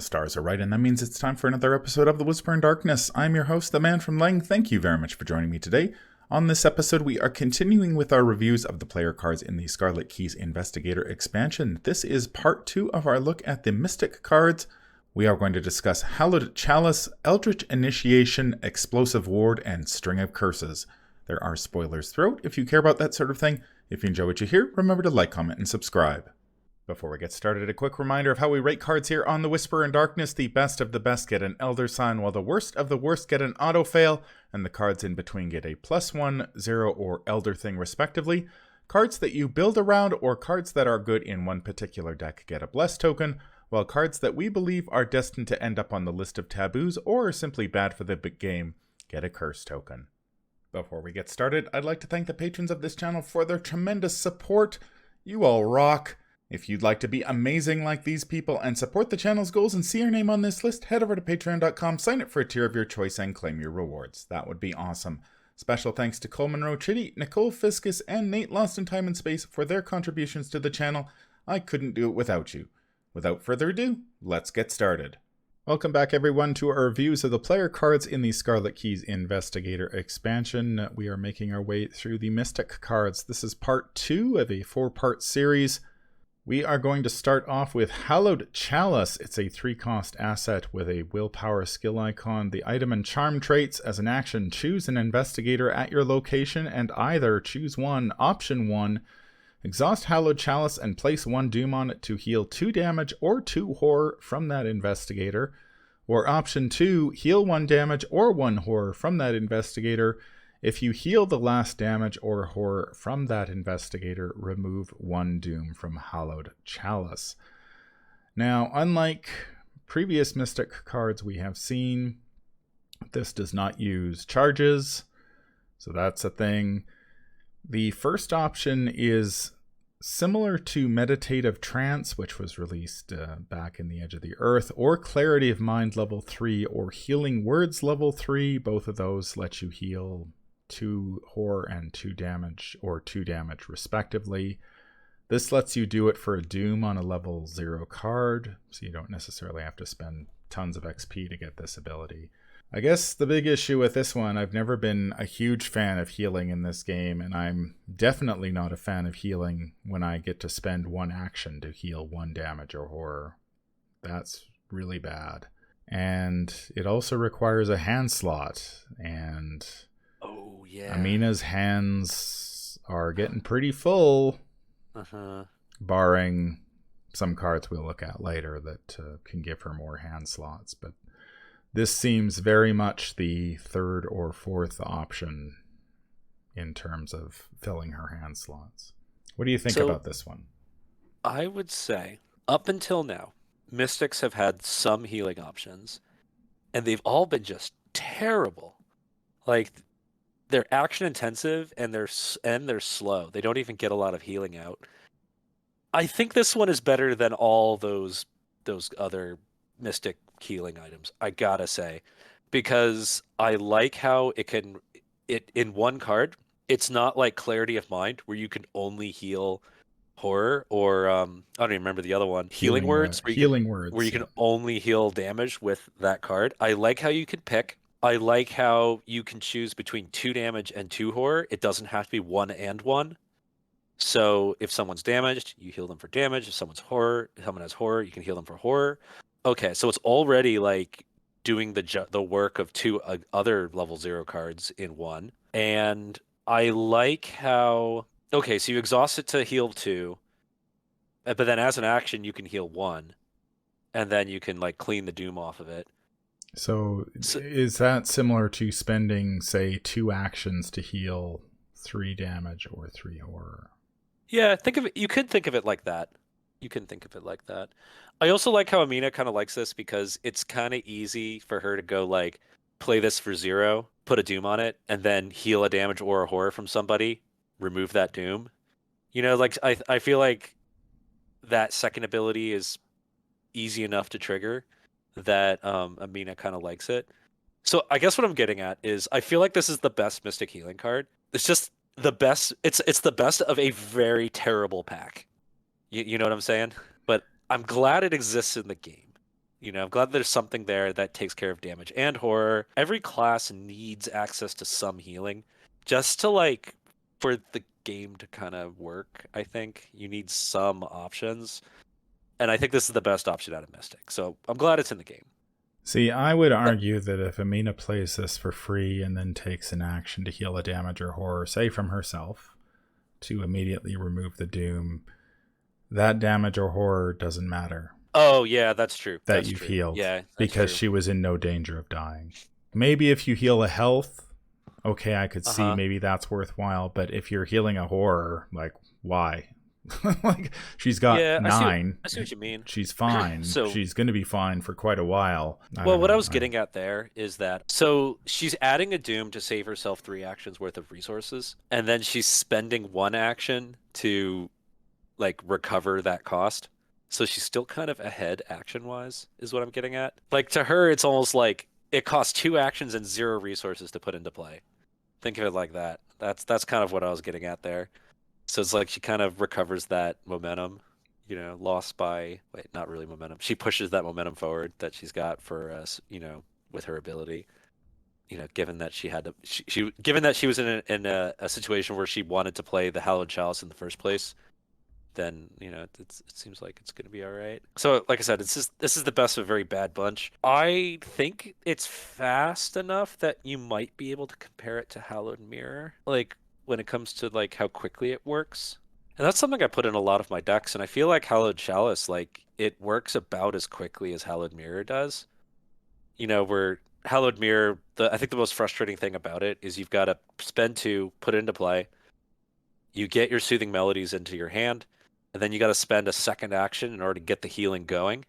The stars are right, and that means it's time for another episode of The Whisper in Darkness. I'm your host, the man from Lang. Thank you very much for joining me today. On this episode, we are continuing with our reviews of the player cards in the Scarlet Keys Investigator expansion. This is part 2 of our look at the Mystic cards. We are going to discuss Hallowed, Chalice, Eldritch Initiation, Explosive Ward, and String of Curses. There are spoilers throughout if you care about that sort of thing. If you enjoy what you hear, remember to like, comment, and subscribe. Before we get started, a quick reminder of how we rate cards here on The Whisper in Darkness. The best of the best get an Elder Sign, while the worst of the worst get an Auto Fail, and the cards in between get a +1, 0, or Elder Thing respectively. Cards that you build around or cards that are good in one particular deck get a Bless token, while cards that we believe are destined to end up on the list of taboos or are simply bad for the big game get a Curse token. Before we get started, I'd like to thank the patrons of this channel for their tremendous support. You all rock! If you'd like to be amazing like these people and support the channel's goals and see your name on this list, head over to patreon.com, sign up for a tier of your choice, and claim your rewards. That would be awesome. Special thanks to Cole Monroe Chitty, Nicole Fiscus, and Nate Lost in Time and Space for their contributions to the channel. I couldn't do it without you. Without further ado, let's get started. Welcome back everyone to our reviews of the player cards in the Scarlet Keys Investigator expansion. We are making our way through the Mystic cards. This is part 2 of a 4-part series. We are going to start off with Hallowed Chalice. It's a 3-cost asset with a willpower skill icon. The item and charm traits: as an action, choose an investigator at your location and either choose one, option 1, exhaust Hallowed Chalice and place 1 doom on it to heal 2 damage or 2 horror from that investigator, or option 2, heal 1 damage or 1 horror from that investigator. If you heal the last damage or horror from that investigator, remove 1 doom from Hallowed Chalice. Now, unlike previous Mystic cards we have seen, this does not use charges, so that's a thing. The first option is similar to Meditative Trance, which was released back in the Edge of the Earth, or Clarity of Mind level 3, or Healing Words level 3. Both of those let you heal 2 horror and 2 damage, or 2 damage respectively. This lets you do it for a doom on a level 0 card, so you don't necessarily have to spend tons of XP to get this ability. I guess the big issue with this one, I've never been a huge fan of healing in this game, and I'm definitely not a fan of healing when I get to spend 1 action to heal 1 damage or horror. That's really bad. And it also requires a hand slot, and oh yeah, Amina's hands are getting pretty full, barring some cards we'll look at later that can give her more hand slots, but this seems very much the 3rd or 4th option in terms of filling her hand slots. What do you think about this one? I would say, up until now, Mystics have had some healing options, and they've all been just terrible. Like, they're action intensive and they're slow. They don't even get a lot of healing out. I think this one is better than all those other Mystic healing items, I gotta say, because I like how it in one card, it's not like Clarity of Mind where you can only heal horror, or I don't even remember the other one, Healing Words, where you can only heal damage with that card. I like how you can pick. I like how you can choose between 2 damage and 2 horror. It doesn't have to be 1 and 1. So if someone's damaged, you heal them for damage. If someone has horror, you can heal them for horror. Okay, so it's already like doing the work of 2 other level 0 cards in 1. And I like how, okay, so you exhaust it to heal 2, but then as an action you can heal 1, and then you can like clean the doom off of it. So is that similar to spending, say, 2 actions to heal 3 damage or 3 horror? Yeah, you could think of it like that. I also like how Amina kind of likes this because it's kind of easy for her to go like, play this for 0, put a doom on it, and then heal a damage or a horror from somebody, remove that doom. You know, like I feel like that second ability is easy enough to trigger that Amina kind of likes it. So I guess what I'm getting at is I feel like this is the best Mystic healing card. It's just the best. It's the best of a very terrible pack. You know what I'm saying? But I'm glad it exists in the game. I'm glad there's something there that takes care of damage and horror. Every class needs access to some healing just to like for the game to kind of work, I think. You need some options. And I think this is the best option out of Mystic. So I'm glad it's in the game. See, I would But argue that if Amina plays this for free and then takes an action to heal a damage or horror, say from herself, to immediately remove the doom, that damage or horror doesn't matter oh yeah, that's true. that That's you've true. healed Yeah, that's because true. she was in no danger of dying. Maybe if you heal a health, okay, I could see Uh-huh. maybe that's worthwhile, but if you're healing a horror, like, why? Like, she's got Yeah, nine. I see what you mean. She's fine. So, She's going to be fine for quite a while. I well, don't what I know. was getting at there is that so she's adding a doom to save herself 3 actions worth of resources, and then she's spending 1 action to like recover that cost. So she's still kind of ahead action wise, is what I'm getting at. Like to her, it's almost like it costs 2 actions and 0 resources to put into play. Think of it like that. That's kind of what I was getting at there. So it's like she kind of recovers that momentum, lost by, wait, not really momentum. She pushes that momentum forward that she's got for us, with her ability. Given that she had to, given that she was in a situation where she wanted to play the Hallowed Chalice in the first place, then it seems like it's going to be all right. So, like I said, this is the best of a very bad bunch. I think it's fast enough that you might be able to compare it to Hallowed Mirror, like when it comes to like how quickly it works. And that's something I put in a lot of my decks, and I feel like Hallowed Chalice, like it works about as quickly as Hallowed Mirror does. Where Hallowed Mirror, I think the most frustrating thing about it is you've got to spend 2, put it into play, you get your Soothing Melodies into your hand, and then you got to spend a second action in order to get the healing going.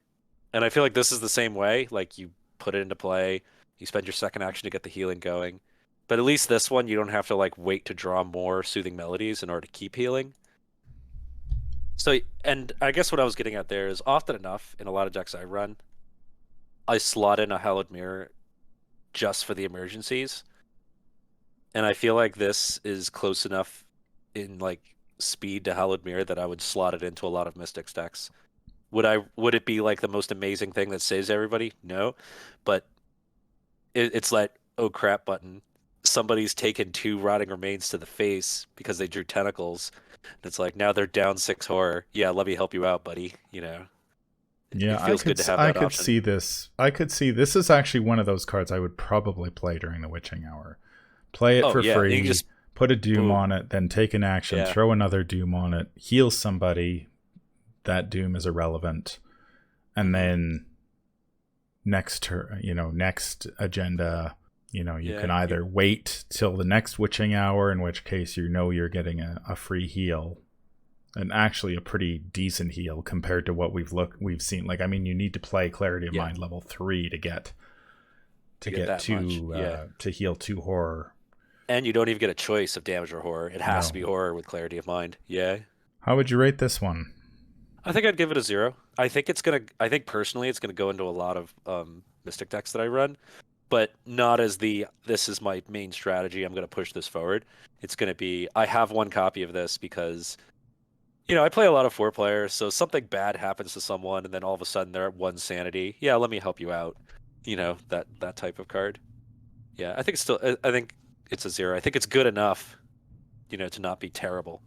And I feel like this is the same way. Like you put it into play, you spend your second action to get the healing going. But at least this one, you don't have to like wait to draw more Soothing Melodies in order to keep healing. So, and I guess what I was getting at there is often enough in a lot of decks I run, I slot in a Hallowed Mirror just for the emergencies. And I feel like this is close enough in like speed to Hallowed Mirror that I would slot it into a lot of Mystics decks. Would it be like the most amazing thing that saves everybody? No. But it's like, oh crap button. Somebody's taken 2 rotting remains to the face because they drew tentacles. And it's like now they're down 6 horror. Yeah, let me help you out, buddy. Yeah, It feels good to have I that could option. see this. I could see this is actually one of those cards I would probably play during the witching hour. Play it Oh for yeah, and you can free, just put a doom boom. on it, then take an action, Yeah. throw another doom on it, heal somebody. That doom is irrelevant, and Hmm. then next agenda, you Yeah. can either wait till the next witching hour, in which case you're getting a free heal, and actually a pretty decent heal compared to what we've seen. Like, I mean, you need to play Clarity of Yeah. Mind level 3 to get To get that much. Yeah. to heal 2 horror. And you don't even get a choice of damage or horror. It has to No. be horror with Clarity of Mind. Yeah. How would you rate this one? I think I'd give it a 0. I think personally it's gonna go into a lot of Mystic decks that I run, but not as this is my main strategy. I'm gonna push this forward. It's gonna be I have 1 copy of this because I play a lot of 4 players, so something bad happens to someone and then all of a sudden they're at 1 sanity. Yeah, let me help you out. That type of card. Yeah, I think it's still I think it's a 0. I think it's good enough, to not be terrible.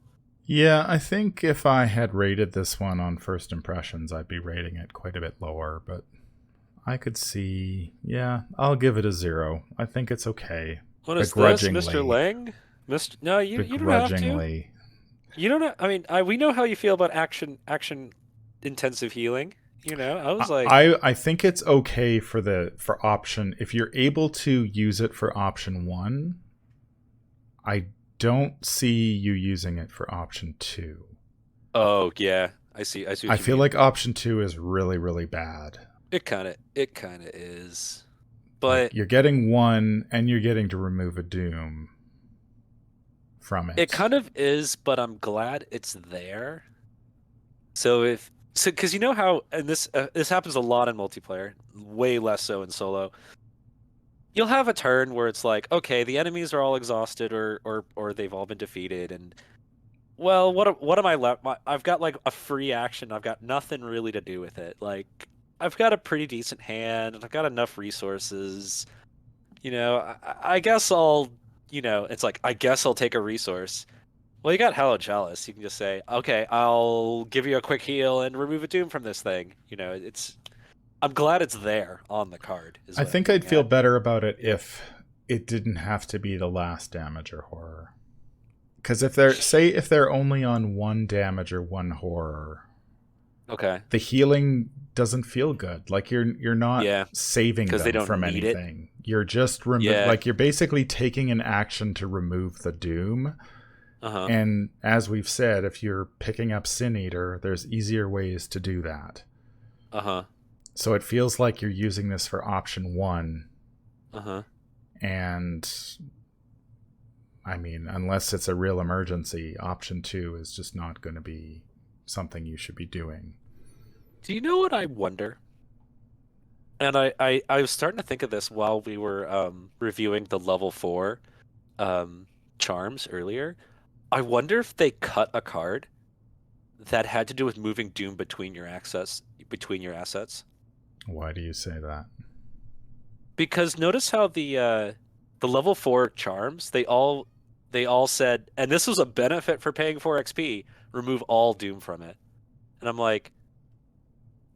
Yeah, I think if I had rated this one on first impressions, I'd be rating it quite a bit lower, but I could see, yeah, I'll give it a 0. I think it's okay. What is this, Mr. Begrudgingly. Lang? Mr. No, you don't have to. Begrudgingly. You don't know. I mean, we know how you feel about action intensive healing. I was like, I think it's okay for option if you're able to use it for option 1. I don't see you using it for option 2. oh yeah, I see I what you feel mean. like option 2 is really, really bad. It kind of is, Like, but you're getting 1 and you're getting to remove a doom from it it. kind of is. But I'm glad it's there. So because you know how, and this happens a lot in multiplayer, way less so in solo. You'll have a turn where it's like, okay, the enemies are all exhausted or they've all been defeated, and well, what am I left? I've got like a free action. I've got nothing really to do with it. Like, I've got a pretty decent hand, and I've got enough resources. I guess I'll, it's like, I guess I'll take a resource. Well, you got Hallowed Chalice. You can just say, okay, I'll give you a quick heal and remove a doom from this thing. I'm glad it's there on the card, is I what I'm think I'd getting feel at. better about it if it didn't have to be the last damage or horror. Because if they're only on one damage or one horror, Okay. the healing doesn't feel good. Like you're not Yeah, saving because they them don't from need it. anything. You're just Yeah. like you're basically taking an action to remove the doom. Uh-huh. And as we've said, if you're picking up Sin Eater, there's easier ways to do that. Uh-huh. So it feels like you're using this for option 1. Uh-huh. And I mean, unless it's a real emergency, option 2 is just not going to be something you should be doing. Do you know what I wonder? And I was starting to think of this while we were reviewing the level 4 um, charms earlier. I wonder if they cut a card that had to do with moving Doom between your assets. Why do you say that? Because notice how the level 4 charms, they all said, and this was a benefit for paying 4 XP, remove all Doom from it. And I'm like,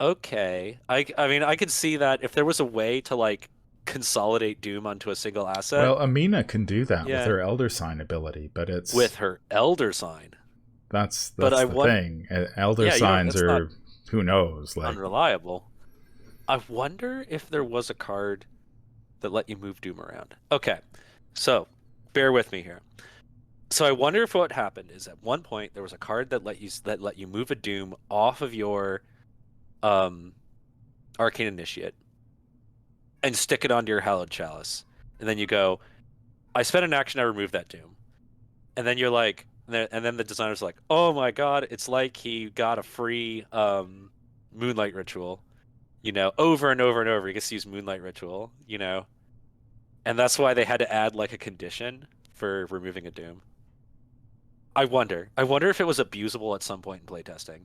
okay. I mean, I could see that if there was a way to like consolidate Doom onto a single asset. Well, Amina can do that with Yeah, her Elder Sign ability, but with her Elder Sign. that's But I the want, thing. Elder yeah, Signs that's not are who knows, like unreliable. I wonder if there was a card that let you move Doom around. Okay, so bear with me here. So I wonder if what happened is at one point there was a card that let you move a Doom off of your um, Arcane Initiate and stick it onto your Hallowed Chalice, and then you go, I spent an action, I removed that Doom, and then you're like, and then the designer's like, oh my god, it's like he got a free Moonlight Ritual, over and over and over. He gets to use Moonlight Ritual, and that's why they had to add like a condition for removing a Doom. I wonder. I wonder if it was abusable at some point in playtesting.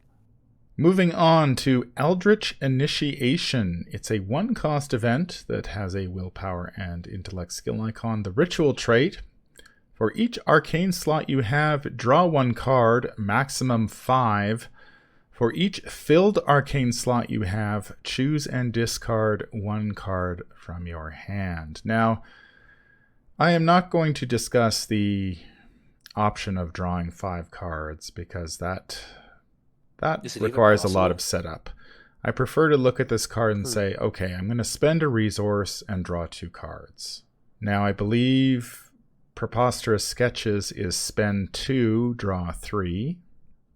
moving on to Eldritch Initiation. It's a 1-cost event that has a willpower and intellect skill icon. The ritual trait: for each arcane slot you have, draw 1 card, maximum 5. For each filled arcane slot you have, choose and discard 1 card from your hand. Now, I am not going to discuss the option of drawing 5 cards because that Is it even requires a lot possible? of setup. I prefer to look at this card and say, okay, I'm going to spend a resource and draw 2 cards. Now, I believe Preposterous Sketches is spend 2, draw 3.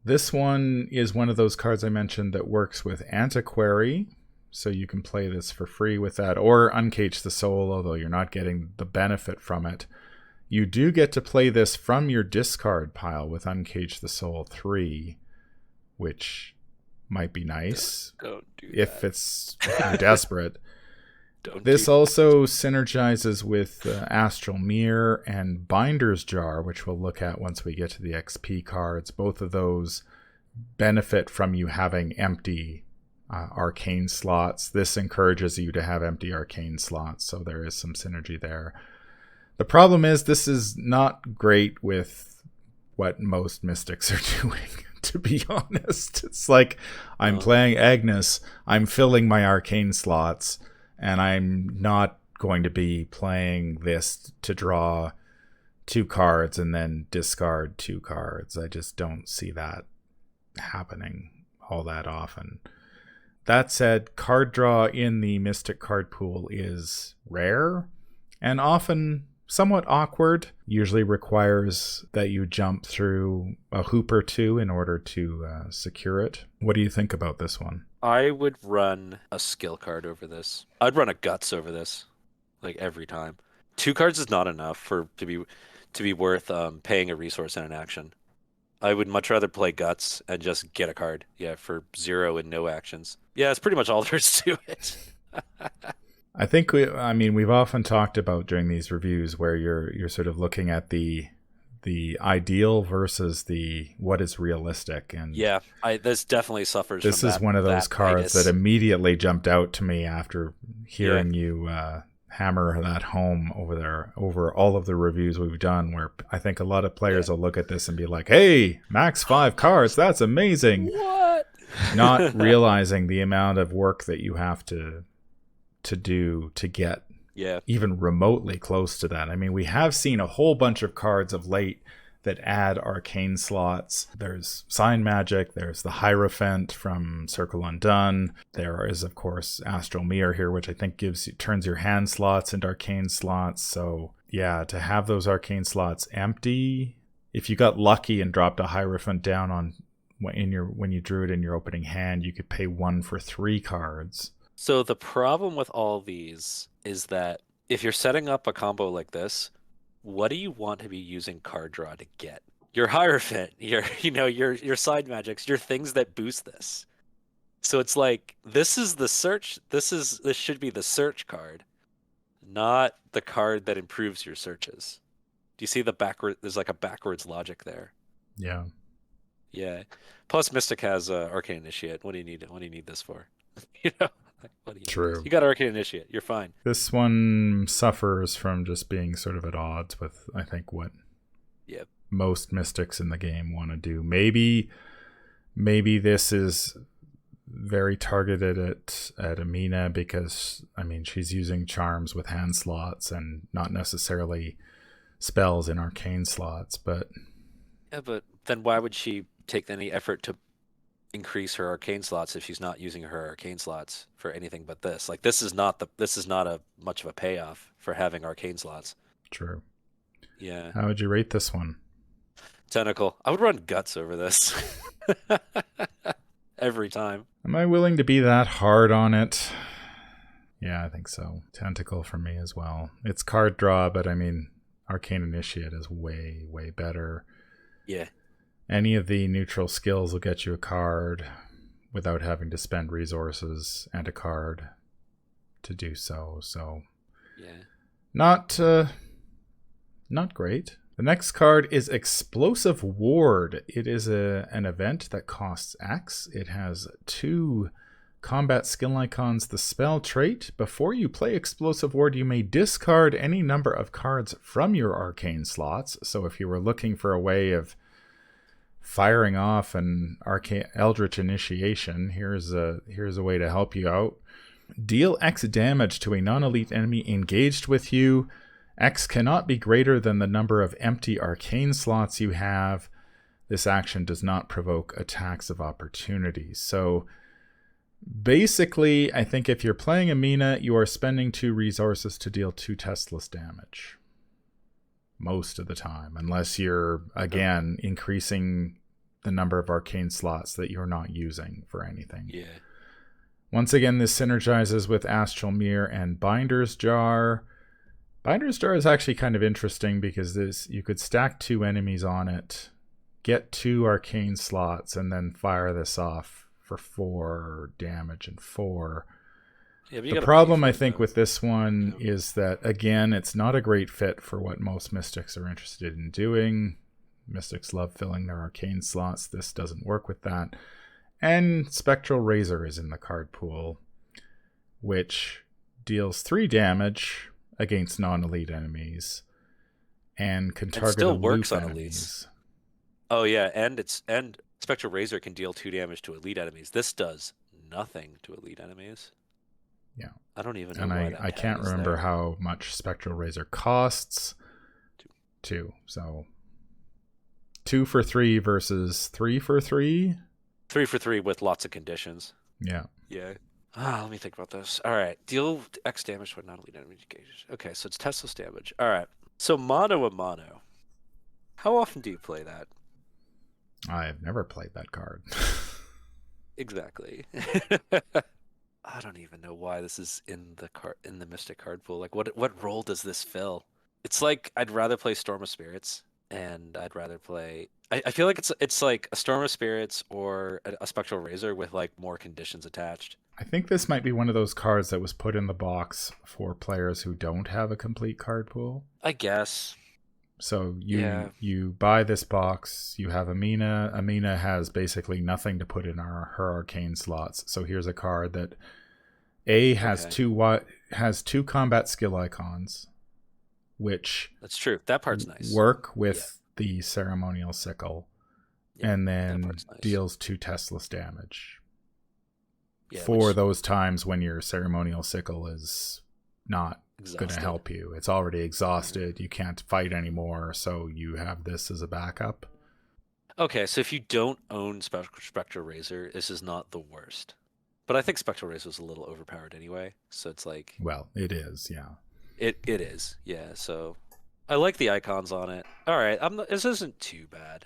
This one is one of those cards I mentioned that works with Antiquary, so you can play this for free with that, or Uncage the Soul, although you're not getting the benefit from it. You do get to play this from your discard pile with Uncage the Soul 3, which might be nice Don't do if that. it's if you're desperate. Don't This do also synergizes with Astral Mirror and Binder's Jar, which we'll look at once we get to the XP cards. Both of those benefit from you having empty arcane slots. This encourages you to have empty arcane slots, so there is some synergy there. The problem is this is not great with what most mystics are doing, to be honest. It's like I'm playing Agnes, I'm filling my arcane slots, and I'm not going to be playing this to draw 2 cards and then discard 2 cards. I just don't see that happening all that often. That said, card draw in the Mystic card pool is rare and often somewhat awkward. Usually requires that you jump through a hoop or 2 in order to secure it. What do you think about this one? I would run a skill card over this. I'd run a guts over this, like every time. 2 cards is not enough to be worth paying a resource and an action. I would much rather play guts and just get a card. Yeah, for 0 and no actions. Yeah, it's pretty much all there is to it. I think we've often talked about during these reviews where you're sort of looking at the the ideal versus the what is realistic. And Yeah, this definitely suffers this from is one of those cards that immediately jumped out to me after hearing you hammer that home over all of the reviews we've done, where I think a lot of players will look at this and be like, hey, max 5 cards, that's amazing. What? Not realizing the amount of work that you have to do to get even remotely close to that. I mean, we have seen a whole bunch of cards of late that add arcane slots. There's Sign Magic, there's the Hierophant from Circle Undone. There is, of course, Astral Mirror here, which I think turns your hand slots into arcane slots. So yeah, to have those arcane slots empty, if you got lucky and dropped a Hierophant down on when you drew it in your opening hand, you could pay 1 for 3 cards. So the problem with all these is that if you're setting up a combo like this, what do you want to be using card draw to get? Your Hierophant, your side magics, your things that boost this. So it's like this is the search. This should be the search card, not the card that improves your searches. Do you see there's like a backwards logic there. Yeah. Yeah. Plus Mystic has Arcane Initiate. What do you need this for? True. You got Arcane Initiate. You're fine. This one suffers from just being sort of at odds with, I think, what most Mystics in the game want to do. Maybe this is very targeted at Amina because, I mean, she's using charms with hand slots and not necessarily spells in arcane slots. But yeah, but then why would she take any effort to increase her arcane slots if she's not using her arcane slots for anything but this? Like this is not a much of a payoff for having arcane slots. True. Yeah. How would you rate this one? Tentacle. I would run Guts over this. Every time. Am I willing to be that hard on it? Yeah, I think so. Tentacle for me as well. It's card draw, but I mean, Arcane Initiate is way, way better. Yeah. Any of the neutral skills will get you a card without having to spend resources and a card to do so. So, yeah, not great. The next card is Explosive Ward. It is an event that costs X. It has 2 combat skill icons. The spell trait: before you play Explosive Ward, you may discard any number of cards from your arcane slots. So if you were looking for a way of firing off an Eldritch initiation, here's a way to help you out. Deal X damage to a non-elite enemy engaged with you. X cannot be greater than the number of empty arcane slots you have. This action does not provoke attacks of opportunity. So basically, I think if you're playing Amina, you are spending 2 resources to deal 2 testless damage. Most of the time, unless you're, again, increasing the number of arcane slots that you're not using for anything. Yeah. Once again, this synergizes with Astral Mirror and Binder's Jar. Binder's Jar is actually kind of interesting because you could stack 2 enemies on it, get 2 arcane slots, and then fire this off for 4 damage and 4. Yeah, the problem I think with this one is that, again, it's not a great fit for what most Mystics are interested in doing. Mystics love filling their arcane slots. This doesn't work with that. And Spectral Razor is in the card pool, which deals 3 damage against non-elite enemies and can target still works on enemies. Elites. Oh yeah, and Spectral Razor can deal 2 damage to elite enemies. This does nothing to elite enemies. Yeah. I don't even know and why I can't remember there. how much Spectral Razor costs. 2. So 2 for 3 versus 3 for 3? 3 for 3 with lots of conditions. Yeah. Yeah. Let me think about this. All right. Deal X damage when not elite enemy engaged. Okay, so it's testless damage. All right. So mono a mono. How often do you play that? I've never played that card. Exactly. I don't even know why this is in the Mystic card pool. Like, what role does this fill? It's like I'd rather play Storm of Spirits, and I'd rather play. I feel like it's like a Storm of Spirits or a Spectral Razor with like more conditions attached. I think this might be one of those cards that was put in the box for players who don't have a complete card pool. I guess. So Yeah. you buy this box, you have Amina. Amina has basically nothing to put in her arcane slots. So here's a card that has Okay. has two combat skill icons, which That's true. That part's nice. work Yeah. with the ceremonial sickle, Yeah. and That then part's nice. deals 2 Teslas damage Yeah, for which those times when your ceremonial sickle is not going to exhausted. help you. It's already exhausted. You can't fight anymore, so you have this as a backup. Okay, so if you don't own Spectral Razor, this is not the worst. But I think Spectral Razor is a little overpowered anyway, so it's like Well, it is, yeah. it is. Yeah, so I like the icons on it. All right, this isn't too bad.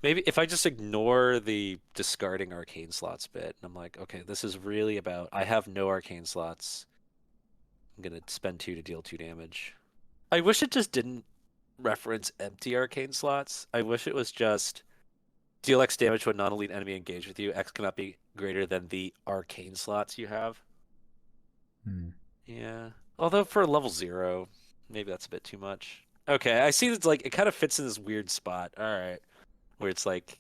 Maybe if I just ignore the discarding arcane slots bit, and I'm like, okay, this is really about I have no arcane slots. I'm gonna spend 2 to deal 2 damage. I wish it just didn't reference empty arcane slots. I wish it was just deal X damage when non-elite enemy engage with you. X cannot be greater than the arcane slots you have. Yeah. Although for level 0, maybe that's a bit too much. Okay, I see it's like it kind of fits in this weird spot. All right. Where it's like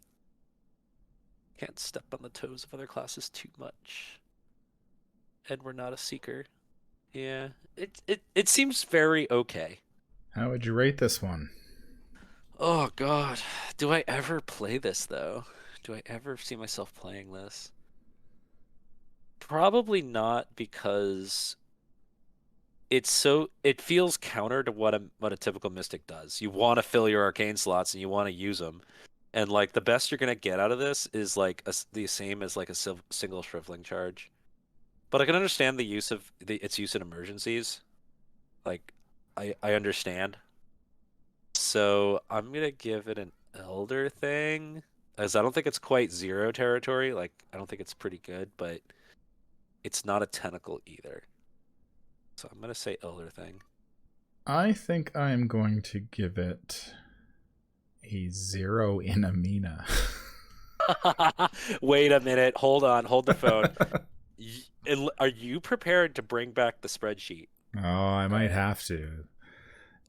can't step on the toes of other classes too much. And we're not a seeker. Yeah. It seems very okay. How would you rate this one? Oh god. Do I ever play this though? Do I ever see myself playing this? Probably not because it feels counter to what a typical mystic does. You want to fill your arcane slots and you want to use them. And like the best you're gonna get out of this is like the same as like a single shriveling charge. But I can understand the use of its use in emergencies. Like I understand. So I'm gonna give it an elder thing, as I don't think it's quite 0 territory. Like I don't think it's pretty good, but it's not a tentacle either. So I'm gonna say elder thing. I think I'm going to give it a 0 in Amina. Wait a minute. Hold on. Hold the phone. Are you prepared to bring back the spreadsheet? Oh, I might have to.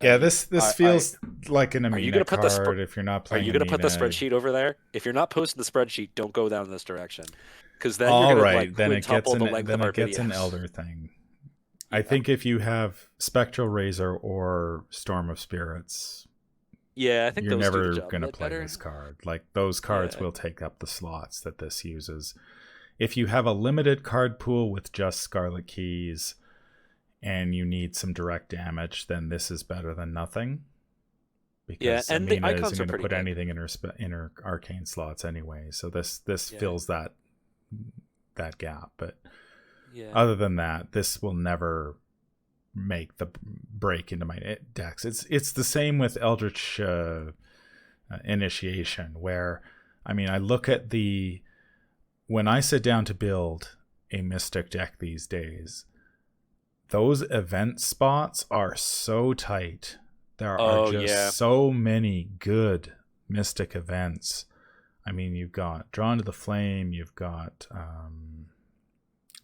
Are Yeah, you? this feels like an Are you Amina gonna put the card if you're not Are playing you gonna put the Amina. spreadsheet over there? If you're not posting the spreadsheet, don't go down this direction, because then you're All gonna like right, then it gets quintuple the length of our an videos. elder thing. Yeah. I think if you have Spectral Razor or Storm of Spirits, Yeah, I think you're those do the never job a going to bit play better. this card. Like, those cards Yeah. will take up the slots that this uses. If you have a limited card pool with just Scarlet Keys and you need some direct damage, then this is better than nothing. Yeah, Because and the Amina isn't icons are going to pretty put good. anything in her arcane slots anyway. So this Yeah. fills that gap. But Yeah. other than that, this will never make the break into my decks. It's the same with Eldritch Initiation, where I mean, I look at when I sit down to build a Mystic deck these days, those event spots are so tight. There are just so many good Mystic events. I mean, you've got Drawn to the Flame, you've got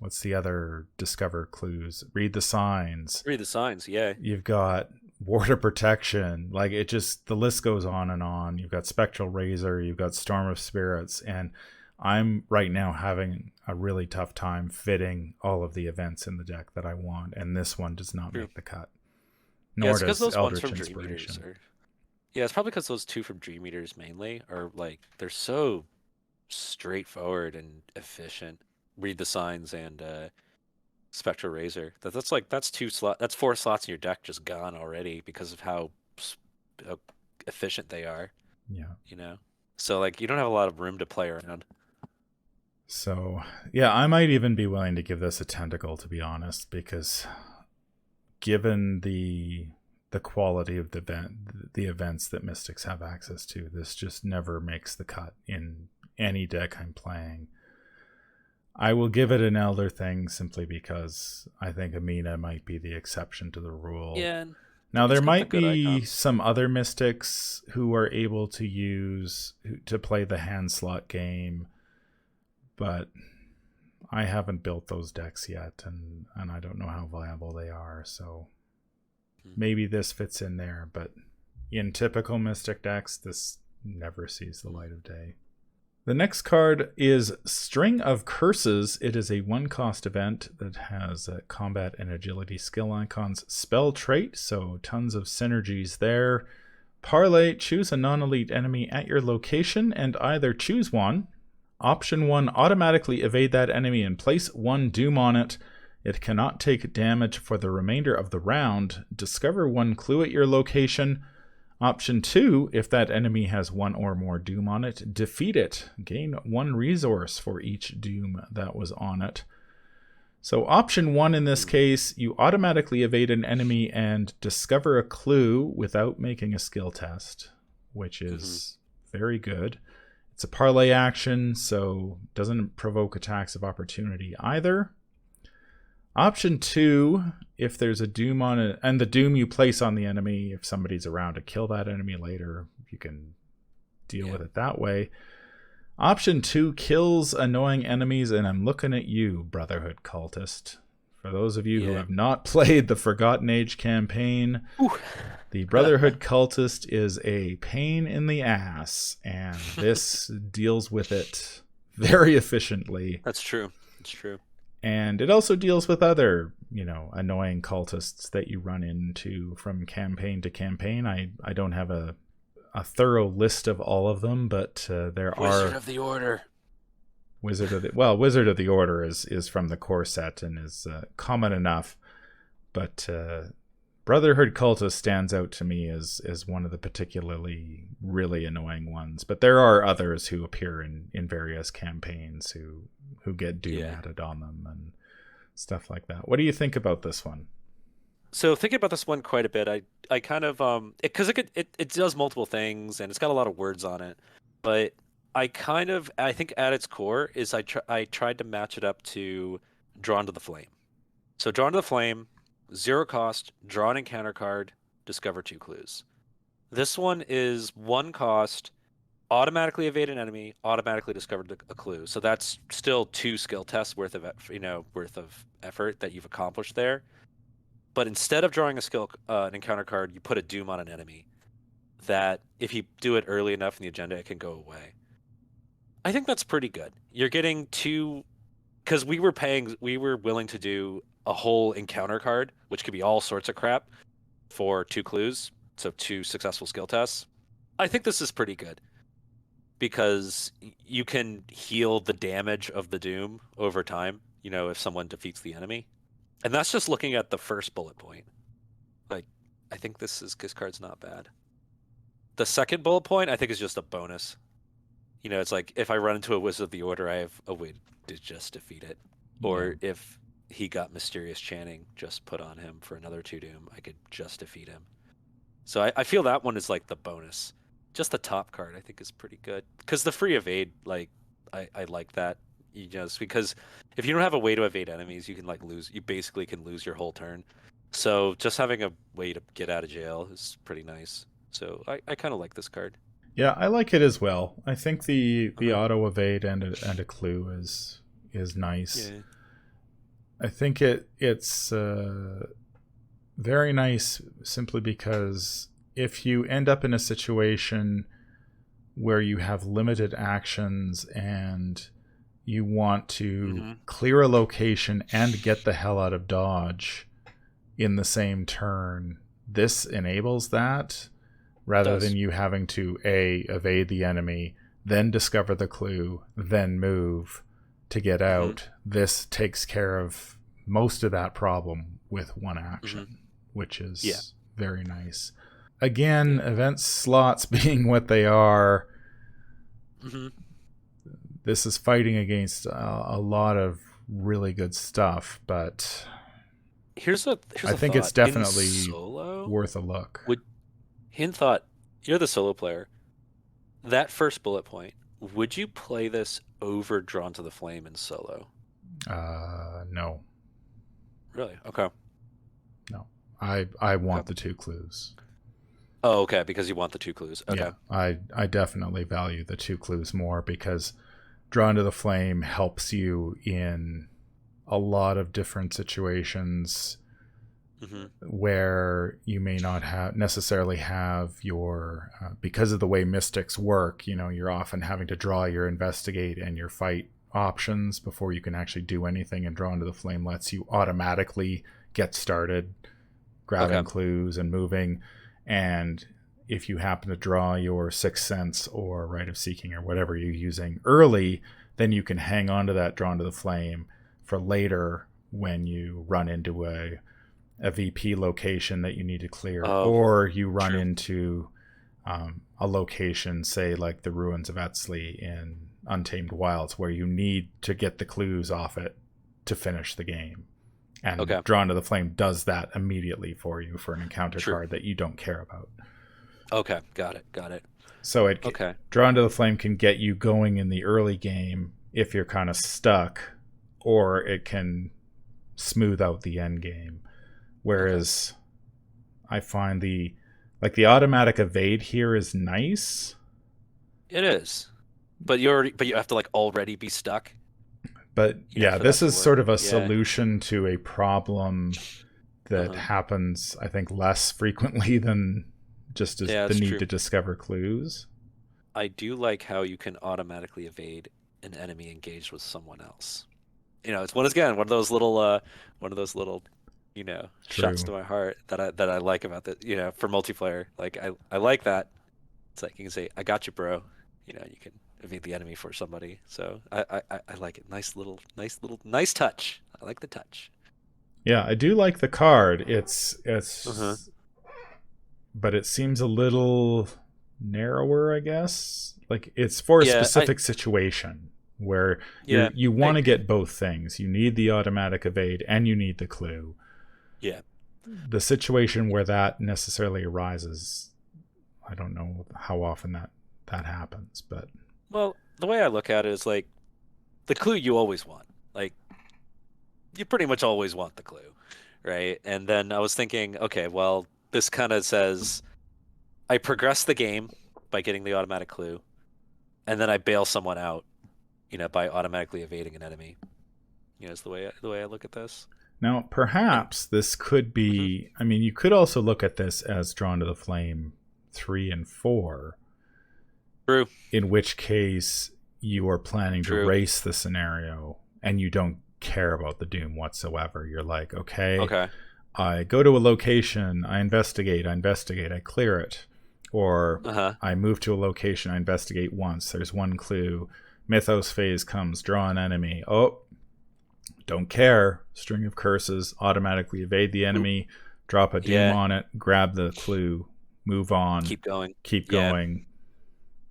what's the other Discover Clues? Read the Signs. Read the signs, yeah. You've got Ward of Protection. Like, it just, the list goes on and on. You've got Spectral Razor, you've got Storm of Spirits, and I'm right now having a really tough time fitting all of the events in the deck that I want, and this one does not make the cut. Nor does those ones from Inspiration. Dream Eaters Yeah, it's probably because those 2 from Dream Eaters mainly are like they're so straightforward and efficient. Read the signs and Spectral Razor. That's 4 slots in your deck just gone already because of how efficient they are. Yeah. You know? So like you don't have a lot of room to play around. So, yeah, I might even be willing to give this a tentacle, to be honest, because given the quality of the events that Mystics have access to, this just never makes the cut in any deck I'm playing. I will give it an elder thing simply because I think Amina might be the exception to the rule. Yeah. Now, there might be some other Mystics who are able to play the hand slot game, but I haven't built those decks yet, and I don't know how viable they are, so maybe this fits in there, but in typical Mystic decks, this never sees the light of day. The next card is String of Curses. It is a 1-cost event that has combat and agility skill icons, spell trait, so tons of synergies there. Parlay, choose a non-elite enemy at your location and either choose one. Option 1, automatically evade that enemy and place 1 doom on it. It cannot take damage for the remainder of the round. Discover 1 clue at your location. Option 2, if that enemy has 1 or more doom on it, defeat it. Gain 1 resource for each doom that was on it. So option 1 in this case, you automatically evade an enemy and discover a clue without making a skill test, which is very good. It's a parlay action, so doesn't provoke attacks of opportunity either. Option 2, if there's a doom on it, and the doom you place on the enemy, if somebody's around to kill that enemy later, you can deal with it that way. Option 2 kills annoying enemies, and I'm looking at you, Brotherhood Cultist. For those of you who have not played the Forgotten Age campaign, the Brotherhood Cultist is a pain in the ass, and this deals with it very efficiently. That's true. It's true. And it also deals with other, annoying cultists that you run into from campaign to campaign. I don't have a thorough list of all of them, but there are... Wizard of the Order. Wizard of the Order is from the core set and is common enough, but Brotherhood Cultist stands out to me as one of the particularly really annoying ones. But there are others who appear in various campaigns who get doom added on them and stuff like that. What do you think about this one? So thinking about this one quite a bit, I kind of because it does multiple things and it's got a lot of words on it, but I think at its core is I tried to match it up to Drawn to the Flame. So Drawn to the Flame, 0 cost, draw an encounter card, discover 2 clues. This one is 1 cost, automatically evade an enemy, automatically discover a clue. So that's still 2 skill tests worth of effort that you've accomplished there. But instead of drawing an encounter card, you put a doom on an enemy that if you do it early enough in the agenda, it can go away. I think that's pretty good. You're getting 2, because we were willing to do a whole encounter card, which could be all sorts of crap, for 2 clues, so 2 successful skill tests. I think this is pretty good because you can heal the damage of the doom over time, if someone defeats the enemy. And that's just looking at the first bullet point. Like, I think this card's not bad. The second bullet point, I think, is just a bonus. It's like, if I run into a Wizard of the Order, I have a way to just defeat it. Or if he got Mysterious Chanting just put on him for another 2 doom, I could just defeat him. So I feel that one is like the bonus. Just the top card, I think, is pretty good. Because the free evade, I like that. Because if you don't have a way to evade enemies, you can you basically can lose your whole turn. So just having a way to get out of jail is pretty nice. So I kind of like this card. Yeah, I like it as well. I think the auto evade and a clue is nice. Yeah. I think it's very nice simply because if you end up in a situation where you have limited actions and you want to clear a location and get the hell out of dodge in the same turn, this enables that rather than you having to evade the enemy, then discover the clue, then move to get out. This takes care of most of that problem with 1 action, which is very nice. Again, event slots being what they are, this is fighting against a lot of really good stuff, but here's a I think thought. It's definitely worth a look. Hint thought, you're the solo player. That first bullet point, would you play this over Drawn to the Flame in solo? No. Really? Okay. No. I want the 2 clues. Oh, okay, because you want the 2 clues. Okay. Yeah, I definitely value the 2 clues more because Drawn to the Flame helps you in a lot of different situations Mm-hmm. where you may not necessarily have your because of the way mystics work, you're often having to draw your investigate and your fight options before you can actually do anything, and Drawn to the Flame lets you automatically get started grabbing clues and moving. And if you happen to draw your Sixth Sense or Rite of Seeking or whatever you're using early, then you can hang on to that Drawn to the Flame for later when you run into a VP location that you need to clear, or you run into a location, say like the Ruins of Etzli in Untamed Wilds, where you need to get the clues off it to finish the game. And Drawn to the Flame does that immediately for you for an encounter card that you don't care about. Okay, got it. So Drawn to the Flame can get you going in the early game if you're kind of stuck, or it can smooth out the end game. Whereas I find the automatic evade here is nice. It is. But you have to like already be stuck. But this is sort of a solution to a problem that happens, I think, less frequently than just the need to discover clues. I do like how you can automatically evade an enemy engaged with someone else. It's one of those little shots to my heart that I like about that. For multiplayer, like I like that. It's like you can say, "I got you, bro." You can evade the enemy for somebody. So I like it. Nice touch. I like the touch. Yeah, I do like the card. It's but it seems a little narrower, I guess. Like it's for a specific situation where you want to get both things. You need the automatic evade and you need the clue. Yeah. The situation where that necessarily arises, I don't know how often that happens, but well, the way I look at it is like the clue you always want. Like you pretty much always want the clue, right? And then I was thinking, okay, well, this kind of says I progress the game by getting the automatic clue, and then I bail someone out, by automatically evading an enemy. Is the way I look at this. Now, perhaps this could be. I mean, you could also look at this as Drawn to the Flame 3 and 4. True. In which case, you are planning to race the scenario, and you don't care about the doom whatsoever. You're like, okay. I go to a location, I investigate, I clear it. Or I move to a location, I investigate once, there's one clue, Mythos phase comes, draw an enemy. Oh, don't care. String of curses, automatically evade the enemy, drop a doom on it, grab the clue, move on, keep going,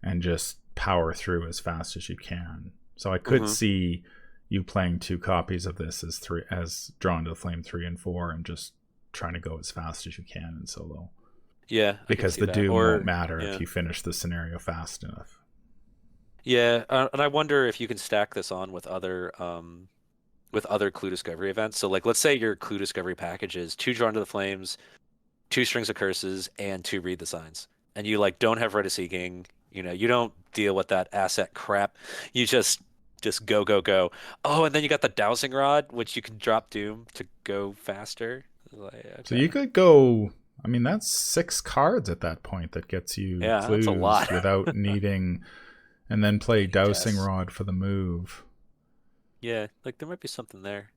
and just power through as fast as you can. So I could see you playing 2 copies of this as Drawn to the Flame 3 and 4 and just trying to go as fast as you can in solo. Yeah, because the doom won't matter if you finish the scenario fast enough. Yeah, and I wonder if you can stack this on with other clue discovery events. So like, let's say your clue discovery package is 2 Drawn to the Flames, 2 Strings of Curses, and 2 Read the Signs. And you like don't have Rite of Seeking, you don't deal with that asset crap. You just go. Oh, and then you got the Dowsing Rod, which you can drop doom to go faster. Like, okay. So you could go, I mean, that's 6 cards at that point that gets you clues that's a lot. without needing, and then play Dowsing Rod for the move. Yeah, like there might be something there.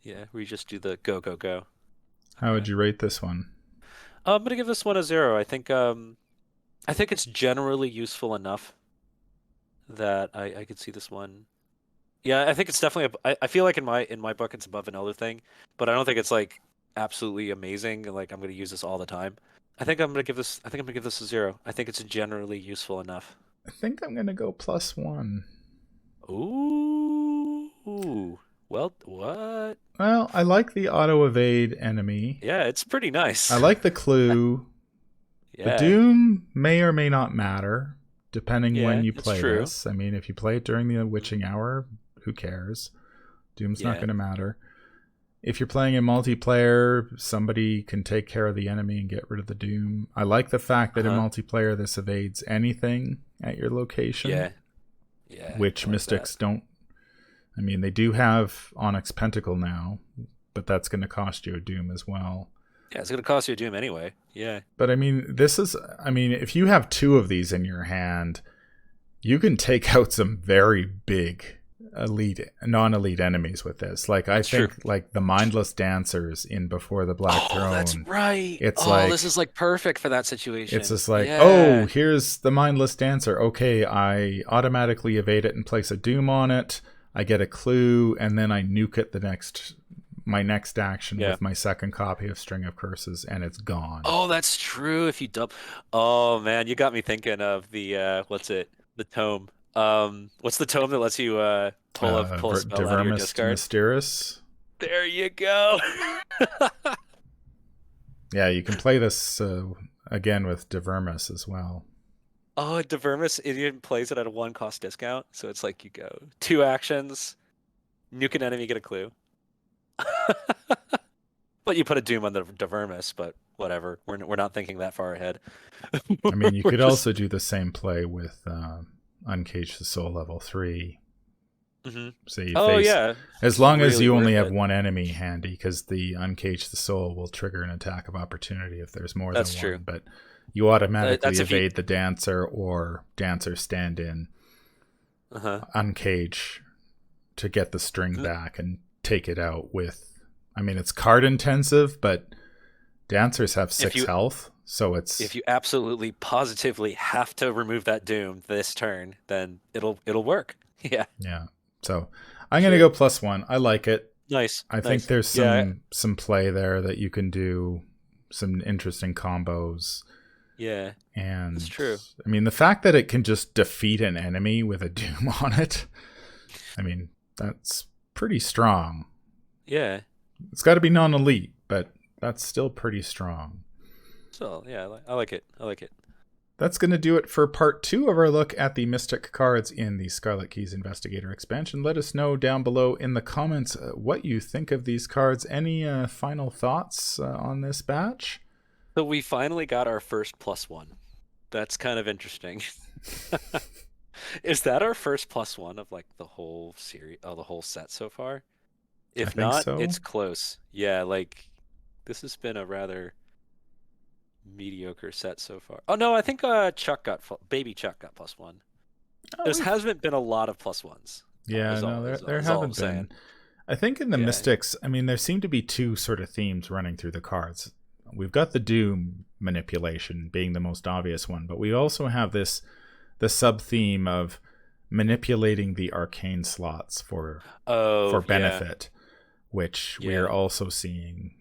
Yeah, where you just do the go. How would you rate this one? I'm gonna give this one a 0. I think it's generally useful enough that I could see this one. Yeah, I think it's definitely I feel like in my book it's above another thing, but I don't think it's like absolutely amazing. Like I'm gonna use this all the time. I think I'm gonna give this a 0. I think it's generally useful enough. I think I'm gonna go +1. Ooh. Well, what? Well, I like the auto evade enemy. Yeah, it's pretty nice. I like the clue. The doom may or may not matter, depending when you play this. I mean, if you play it during the witching hour, who cares? Doom's not going to matter. If you're playing in multiplayer, somebody can take care of the enemy and get rid of the doom. I like the fact that in multiplayer, this evades anything at your location. Yeah. Which Mystics don't. I mean, they do have Onyx Pentacle now, but that's going to cost you a Doom as well. Yeah, it's going to cost you a Doom anyway. Yeah. But I mean, if you have 2 of these in your hand, you can take out some very big non-elite enemies with this. Like, I think like the mindless dancers in Before the Black Throne. That's right. It's this is like perfect for that situation. It's just like, oh, here's the mindless dancer. Okay, I automatically evade it and place a Doom on it. I get a clue, and then I nuke it my next action with my second copy of String of Curses, and it's gone. Oh, that's true. If you dump, oh man, you got me thinking of the the tome. What's the tome that lets you pull a spell out of your discard? Mysteris. There you go. Yeah, you can play this again with Divermus as well. Oh, Divermus, it even plays it at a 1-cost discount, so it's like you go 2 actions, nuke an enemy, get a clue. But you put a Doom on the Divermus, but whatever. We're not thinking that far ahead. I mean, you could also do the same play with Uncage the Soul level 3. Mm-hmm. So you as long as you only have 1 enemy handy, because the Uncage the Soul will trigger an attack of opportunity if there's more than one. But you automatically evade the dancer or dancer stand-in Uncage to get the string back and take it out with... I mean, it's card intensive, but dancers have 6 health, so it's... If you absolutely positively have to remove that Doom this turn, then it'll work. Yeah. Yeah. So I'm going to go +1. I like it. Nice. I think there's some play there that you can do, some interesting combos. Yeah. And it's true. I mean, the fact that it can just defeat an enemy with a Doom on it, I mean, that's pretty strong. Yeah. It's got to be non-elite, but that's still pretty strong. So, yeah, I like it. I like it. That's going to do it for part 2 of our look at the Mystic cards in the Scarlet Keys Investigator expansion. Let us know down below in the comments what you think of these cards. Any final thoughts on this batch? So we finally got our first +1. That's kind of interesting. Is that our first +1 of like the whole series, the whole set so far? If not, it's close. Yeah, like this has been a rather mediocre set so far. Oh no, I think Baby Chuck got +1. There hasn't been a lot of +1s. Yeah, there haven't been. I think in the Mystics, I mean, there seem to be 2 sort of themes running through the cards. We've got the Doom manipulation being the most obvious one, but we also have the sub-theme of manipulating the arcane slots for benefit, which we are also seeing.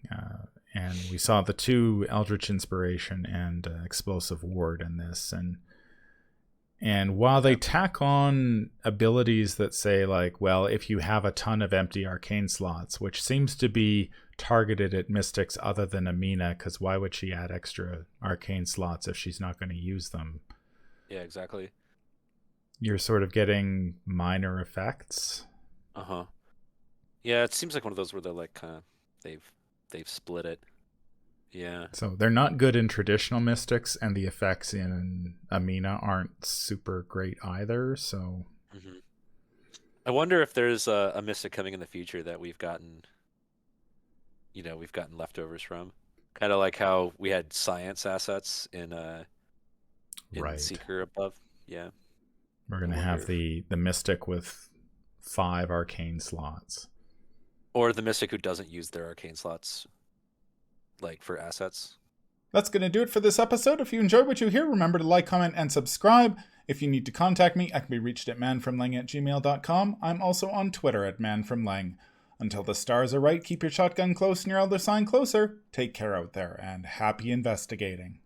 And we saw the 2 Eldritch Inspiration and Explosive Ward in this. And while they tack on abilities that say, like, well, if you have a ton of empty arcane slots, which seems to be targeted at mystics other than Amina, because why would she add extra arcane slots if she's not going to use them? Yeah, exactly. You're sort of getting minor effects. Uh-huh. Yeah, it seems like one of those where they're like kind of they've split it. Yeah. So they're not good in traditional mystics, and the effects in Amina aren't super great either. So I wonder if there's a mystic coming in the future that we've gotten leftovers from. Kind of like how we had science assets in Seeker above. Yeah. We're gonna have the mystic with 5 arcane slots. Or the mystic who doesn't use their arcane slots, like for assets. That's going to do it for this episode. If you enjoyed what you hear, remember to like, comment, and subscribe. If you need to contact me, I can be reached at manfromlang@gmail.com. I'm also on Twitter at manfromlang. Until the stars are right, keep your shotgun close and your elder sign closer. Take care out there, and happy investigating.